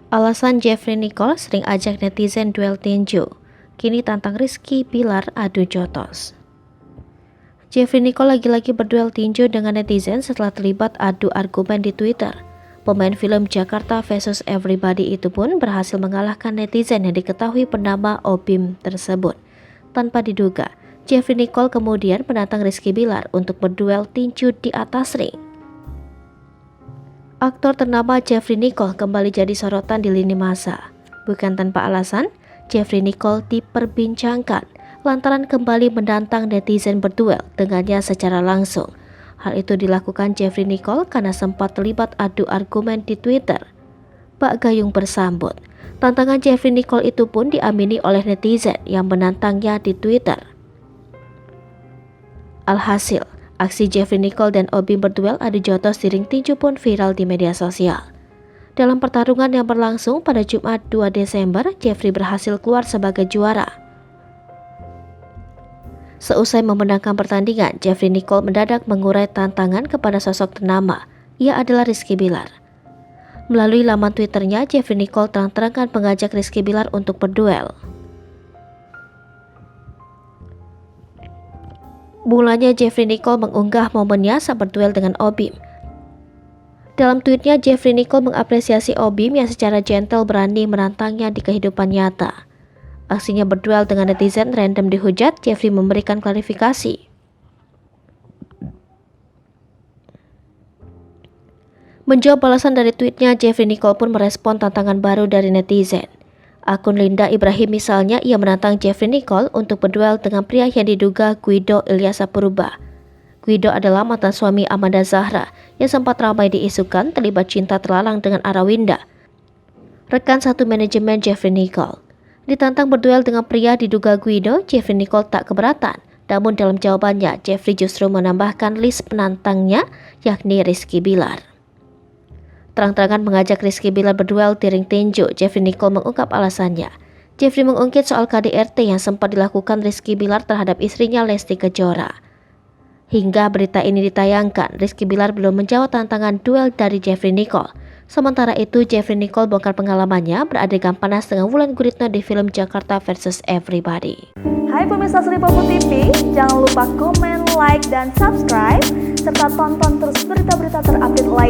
Alasan Jeffrey Nicole sering ajak netizen duel tinju, kini tantang Rizky Bilar adu jotos. Jeffrey Nicole lagi-lagi berduel tinju dengan netizen setelah terlibat adu argumen di Twitter. Pemain film Jakarta vs Everybody itu pun berhasil mengalahkan netizen yang diketahui bernama Obim tersebut. Tanpa diduga, Jeffrey Nicole kemudian menantang Rizky Bilar untuk berduel tinju di atas ring. Aktor ternama Jeffrey Nicole kembali jadi sorotan di lini masa. Bukan tanpa alasan, Jeffrey Nicole diperbincangkan lantaran kembali menantang netizen berduel dengannya secara langsung. Hal itu dilakukan Jeffrey Nicole karena sempat terlibat adu argumen di Twitter. Pak Gayung bersambut. Tantangan Jeffrey Nicole itu pun diamini oleh netizen yang menantangnya di Twitter. Alhasil, aksi Jeffrey Nicole dan Obim berduel adu jotos di ring tinju pun viral di media sosial. Dalam pertarungan yang berlangsung pada Jumat 2 Desember, Jeffrey berhasil keluar sebagai juara. Seusai memenangkan pertandingan, Jeffrey Nicole mendadak mengurai tantangan kepada sosok ternama. Ia adalah Rizky Bilar. Melalui laman Twitternya, Jeffrey Nicole terang-terangan mengajak Rizky Bilar untuk berduel. Mulanya Jeffrey Nicole mengunggah momennya saat berduel dengan Obim. Dalam tweetnya, Jeffrey Nicole mengapresiasi Obim yang secara gentle berani menantangnya di kehidupan nyata. Aksinya berduel dengan netizen random dihujat, Jeffrey memberikan klarifikasi. Menjawab balasan dari tweetnya, Jeffrey Nicole pun merespon tantangan baru dari netizen. Akun Linda Ibrahim misalnya, ia menantang Jeffrey Nicole untuk berduel dengan pria yang diduga Guido Ilyasa Purba. Guido adalah mantan suami Amanda Zahra yang sempat ramai diisukan terlibat cinta terlarang dengan Arawinda, rekan satu manajemen Jeffrey Nicole. Ditantang berduel dengan pria diduga Guido, Jeffrey Nicole tak keberatan. Namun dalam jawabannya, Jeffrey justru menambahkan list penantangnya, yakni Rizky Bilar. Terang-terangan mengajak Rizky Bilar berduel di ring tinju, Jeffrey Nicole mengungkap alasannya. Jeffrey mengungkit soal KDRT yang sempat dilakukan Rizky Bilar terhadap istrinya Lesti Kejora. Hingga berita ini ditayangkan, Rizky Bilar belum menjawab tantangan duel dari Jeffrey Nicole. Sementara itu, Jeffrey Nicole bongkar pengalamannya beradegan panas dengan Wulan Guritno di film Jakarta vs Everybody. Hai pemirsa Sri Popo TV, jangan lupa komen, like, dan subscribe, serta tonton terus berita-berita terupdate lain.